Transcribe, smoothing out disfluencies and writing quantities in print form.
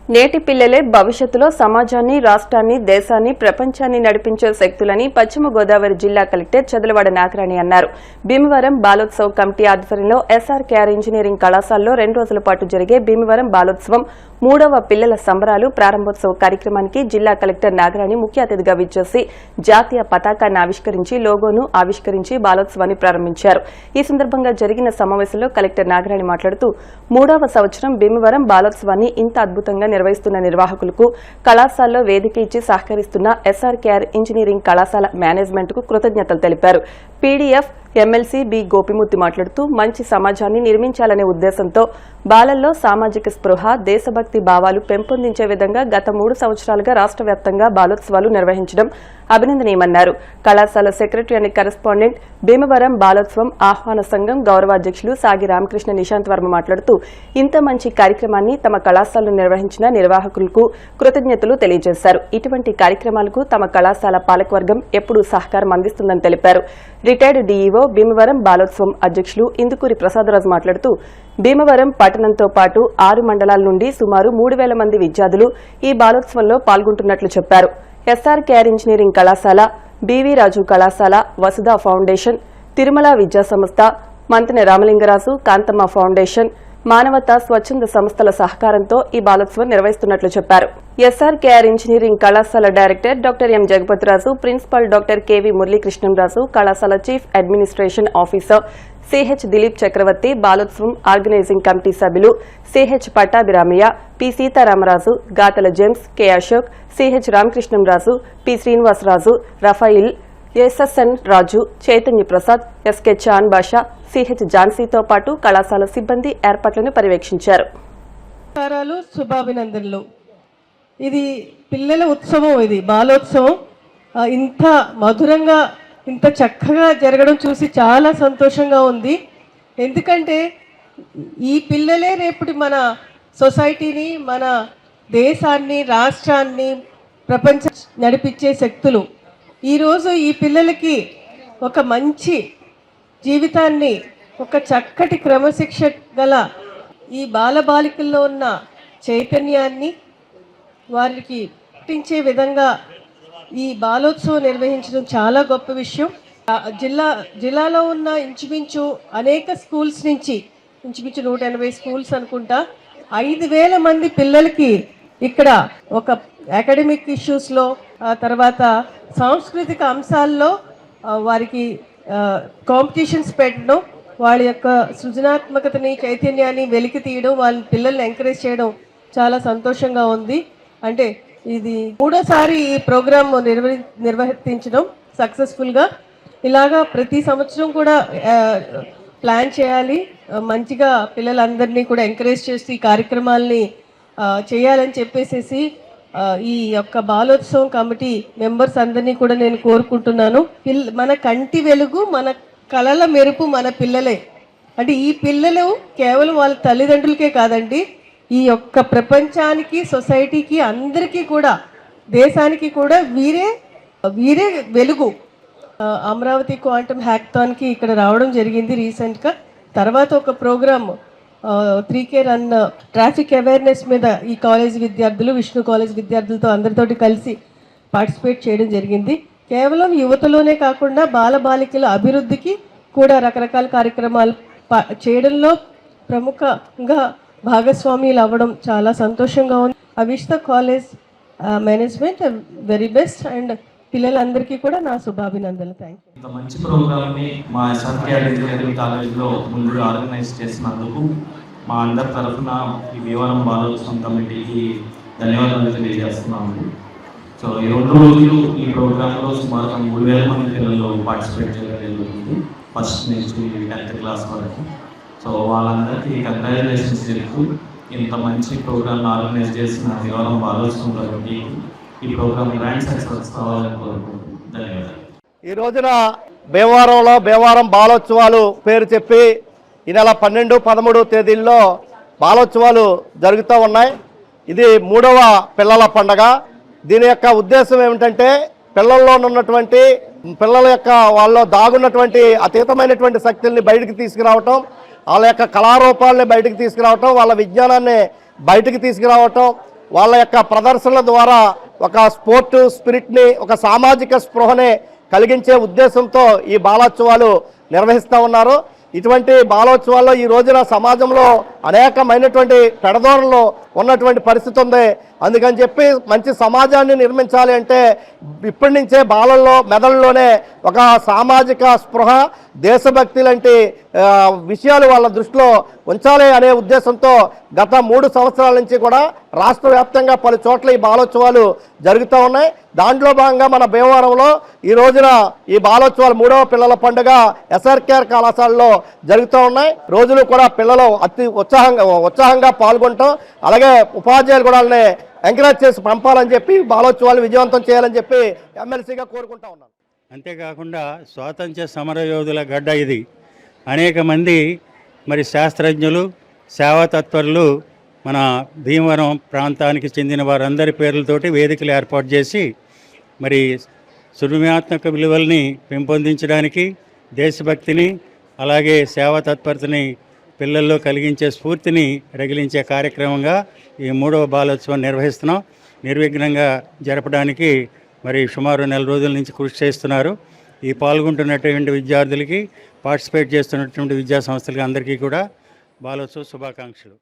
నేటి పిల్లలే భవిష్యత్తులో సమాజాన్ని, రాష్ట్రాన్ని, దేశాన్ని, ప్రపంచాన్ని నడిపించే శక్తులని పశ్చిమ గోదావరి జిల్లా కలెక్టర్ చదలవాడ నాగరాణి అన్నారు. భీమవరం బాలోత్సవ్ కమిటీ ఆధ్వర్యంలో ఎస్ఆర్కేఆర్ ఇంజనీరింగ్ కళాశాలలో 2 రోజుల పాటు జరిగే భీమవరం బాలోత్సవం 3వ పిల్లల సంబరాలు ప్రారంభోత్సవ కార్యక్రమానికి జిల్లా కలెక్టర్ నాగరాణి ముఖ్య అతిథిగా విచ్చేసి జాతీయ పతాకాన్ని ఆవిష్కరించి లోగోను ఆవిష్కరించి బాలోత్సవాన్ని ప్రారంభించారు. ఈ సందర్భంగా జరిగిన సమావేశంలో కలెక్టర్ నాగరాణి మాట్లాడుతూ 3వ సంవత్సరం భీమవరం బాలోత్సవాన్ని ఇంత అద్భుతంగా నిర్వహిస్తున్న నిర్వాహకులకు, కళాశాలలో వేదిక ఇచ్చి సహకరిస్తున్న ఎస్ఆర్కేఆర్ ఇంజనీరింగ్ కళాశాల మేనేజ్మెంట్ కు కృతజ్ఞతలు తెలిపారు. పీడీఎఫ్ ఎమ్మెల్సీ బి గోపిమూర్తి మాట్లాడుతూ మంచి సమాజాన్ని నిర్మించాలనే ఉద్దేశంతో బాలల్లో సామాజిక స్పృహ, దేశభక్తి భావాలు పెంపొందించే విధంగా గత 3 సంవత్సరాలుగా రాష్ట్ర వ్యాప్తంగా బాలోత్సవాలు నిర్వహించడం అభినందనీయమన్నారు. కళాశాల సెక్రటరీ అండ్ కరెస్పాండెంట్, భీమవరం బాలోత్సవం ఆహ్వాన సంఘం గౌరవాధ్యక్షులు సాగి రామకృష్ణ నిశాంత్ వర్మ మాట్లాడుతూ ఇంత మంచి కార్యక్రమాన్ని తమ కళాశాలలో నిర్వహించిన నిర్వాహకులకు కృతజ్ఞతలు తెలియజేశారు. ఇటువంటి కార్యక్రమాలకు తమ కళాశాల పాలకవర్గం ఎప్పుడూ సహకారం అందిస్తుందని తెలిపారు. రిటైర్డ్ డీఈఓ భీమవరం బాలోత్సవం అధ్యక్షులు ఇందుకూరి ప్రసాదరాజు మాట్లాడుతూ భీమవరం పట్టణంతో పాటు 6 మండలాల నుండి సుమారు 3,000 మంది విద్యార్థులు ఈ బాలోత్సవంలో పాల్గొంటున్నట్లు చెప్పారు. ఎస్ఆర్కేఆర్ ఇంజనీరింగ్ కళాశాల, బీవీ రాజు కళాశాల, వసుధ ఫౌండేషన్, తిరుమల విద్యా సంస్థ, మంతెన రామలింగరాజు, కాంతమ్మ ఫౌండేషన్, మానవతా స్వచ్ఛంద సంస్థల సహకారంతో ఈ బాలోత్సవం నిర్వహిస్తున్నట్లు చెప్పారు. ఎస్ఆర్కేఆర్ ఇంజనీరింగ్ కళాశాల director doctor M Jagapathiraju, principal doctor KV Muralikrishnamraju, కళాశాల chief administration officer CH Dilip Chakravarthi, బాలోత్సవం ఆర్గనైజింగ్ కమిటీ సభ్యులు CH Pattabhiramayya, P Sitaramaraju, Gathala James, K Ashok, CH Ramakrishnamraju, P Srinivasaraju, Raphael, SSN Raju, Chaitanya Prasad, SK Chan Basha, CH ఝాన్సీతో పాటు కళాశాల సిబ్బంది ఏర్పాట్లను పర్యవేక్షించారు. శుభాభినందనలు. ఇది పిల్లల ఉత్సవం, ఇది బాలోత్సవం ఇంత మధురంగా ఇంత చక్కగా జరగడం చూసి చాలా సంతోషంగా ఉంది. ఎందుకంటే ఈ పిల్లలే రేపటి మన సొసైటీని, మన దేశాన్ని, రాష్ట్రాన్ని, ప్రపంచం నడిపించే శక్తులు. ఈరోజు ఈ పిల్లలకి ఒక మంచి జీవితాన్ని, ఒక చక్కటి క్రమశిక్షణ గల ఈ బాలబాలికల్లో ఉన్న చైతన్యాన్ని వారికి పుట్టించే విధంగా ఈ బాలోత్సవం నిర్వహించడం చాలా గొప్ప విషయం. జిల్లాలో ఉన్న ఇంచుమించు అనేక స్కూల్స్ నుంచి ఇంచుమించు 180 స్కూల్స్ అనుకుంటా 5,000 మంది పిల్లలకి ఇక్కడ ఒక అకాడమిక్ ఇష్యూస్లో, తర్వాత సాంస్కృతిక అంశాల్లో వారికి కాంపిటీషన్స్ పెట్టడం, వాళ్ళ యొక్క సృజనాత్మకతని, చైతన్యాన్ని వెలికి తీయడం, వాళ్ళ పిల్లల్ని ఎంకరేజ్ చేయడం చాలా సంతోషంగా ఉంది. అంటే ఇది 3వ ఈ ప్రోగ్రామ్ నిర్వహించడం సక్సెస్ఫుల్గా. ఇలాగా ప్రతి సంవత్సరం కూడా ప్లాన్ చేయాలి. మంచిగా పిల్లలందరినీ కూడా ఎంకరేజ్ చేస్తూ ఈ కార్యక్రమాలని చేయాలని చెప్పేసి ఈ యొక్క బాలోత్సవం కమిటీ మెంబర్స్ అందరినీ కూడా నేను కోరుకుంటున్నాను. మన కంటి వెలుగు, మన కళల మెరుపు మన పిల్లలే. అంటే ఈ పిల్లలు కేవలం వాళ్ళ తల్లిదండ్రులకే కాదండి, ఈ యొక్క ప్రపంచానికి, సొసైటీకి, అందరికీ కూడా, దేశానికి కూడా వీరే వెలుగు. అమరావతి క్వాంటమ్ హ్యాకథాన్కి ఇక్కడ రావడం జరిగింది రీసెంట్గా. తర్వాత ఒక programme 3K run traffic awareness మీద ఈ కాలేజ్ విద్యార్థులు, విష్ణు కాలేజ్ విద్యార్థులతో అందరితోటి కలిసి పార్టిసిపేట్ చేయడం జరిగింది. కేవలం యువతలోనే కాకుండా బాలబాలికల అభివృద్ధికి కూడా రకరకాల కార్యక్రమాలు చేయడంలో ప్రముఖంగా భాగస్వామ్యులు అవ్వడం చాలా సంతోషంగా ఉంది. I wish the college management very best and పిల్లలందరికీ కూడా నా శుభాభినందనలు. Thank you. ఇంత మంచి ప్రోగ్రామ్ని మా ఎస్ఆర్కేఆర్ ఇంజనీరింగ్ కాలేజ్లో ముందుగా ఆర్గనైజ్ చేసినందుకు మా అందరి తరఫున ఈ భీమవరం బాలోత్సవం కమిటీకి ధన్యవాదాలు తెలియజేస్తున్నాము. సో ఈ 2 రోజులు ఈ ప్రోగ్రాంలో సుమారు 3,000 మంది పిల్లలు పార్టిసిపేట్ చేయడం జరుగుతుంది, ఫస్ట్ నుంచి 10th క్లాస్ వరకు. సో వాళ్ళందరికీ కంగ్రాచులేషన్స్ చెప్తూ ఇంత మంచి ప్రోగ్రామ్ ఆర్గనైజ్ చేసిన భీమవరం బాలోత్సవం కమిటీకి ఈ ప్రోగ్రామ్ గ్రాండ్ సక్సెస్ కావాలని కోరుకుంటున్నాను. ధన్యవాదాలు. ఈ రోజున భీమవరం బాలోత్సవాలు పేరు చెప్పి ఈ నెల 12, 13 తేదీల్లో బాలోత్సవాలు జరుగుతూ ఉన్నాయి. ఇది 3వ పిల్లల పండగ. దీని యొక్క ఉద్దేశం ఏమిటంటే పిల్లల్లో ఉన్నటువంటి పిల్లల యొక్క వాళ్ళలో దాగున్నటువంటి అతీతమైనటువంటి శక్తుల్ని బయటికి తీసుకురావటం, వాళ్ళ యొక్క కళారూపాలని బయటికి తీసుకురావటం, వాళ్ళ విజ్ఞానాన్ని బయటికి తీసుకురావటం, వాళ్ళ యొక్క ప్రదర్శనల ద్వారా ఒక స్పోర్ట్ స్పిరిట్ని, ఒక సామాజిక స్పృహని కలిగించే ఉద్దేశంతో ఈ బాలోత్సవాలు నిర్వహిస్తూ ఉన్నారు. ఇటువంటి బాలోత్సవాల్లో ఈ రోజున సమాజంలో అనేకమైనటువంటి పెడదోరలు ఉన్నటువంటి పరిస్థితి ఉంది. అందుకని చెప్పి మంచి సమాజాన్ని నిర్మించాలి అంటే ఇప్పటి నుంచే బాలల్లో మెదడులోనే ఒక సామాజిక స్పృహ, దేశభక్తి లాంటి విషయాలు వాళ్ళ దృష్టిలో ఉంచాలి అనే ఉద్దేశంతో గత 3 సంవత్సరాల నుంచి కూడా రాష్ట్ర వ్యాప్తంగా పలు చోట్ల ఈ బాలోత్సవాలు జరుగుతూ ఉన్నాయి. దాంట్లో భాగంగా మన భీమవరంలో ఈ రోజున ఈ బాలోత్సవాలు 3వ పిల్లల పండుగ SRKR కళాశాలలో జరుగుతూ ఉన్నాయి. రోజులు కూడా పిల్లలు అతి ఉత్సాహంగా పాల్గొంటాం, అలాగే ఉపాధ్యాయులు కూడా వాళ్ళని ఎంకరేజ్ చేసి పంపాలని చెప్పి బాలోత్సవాలు విజయవంతం చేయాలని చెప్పి ఎమ్మెల్సీగా కోరుకుంటా ఉన్నాను. అంతేకాకుండా స్వాతంత్ర్య సమరయోధుల గడ్డ ఇది. అనేక మంది మరి శాస్త్రజ్ఞులు, సేవాతత్పరులు మన భీమవరం ప్రాంతానికి చెందిన వారందరి పేర్లతోటి వేదికలు ఏర్పాటు చేసి మరి సృజనాత్మక విలువల్ని పెంపొందించడానికి, దేశభక్తిని, అలాగే సేవా తత్పరతని పిల్లల్లో కలిగించే స్ఫూర్తిని రగిలించే కార్యక్రమంగా ఈ 3వ బాలోత్సవం నిర్వహిస్తున్నాం. నిర్విఘ్నంగా జరపడానికి మరి సుమారు 4 రోజుల నుంచి కృషి చేస్తున్నారు. ఈ పాల్గొంటున్నటువంటి విద్యార్థులకి, పార్టిసిపేట్ చేస్తున్నటువంటి విద్యా సంస్థలకి అందరికీ కూడా బాలోత్సవ శుభాకాంక్షలు.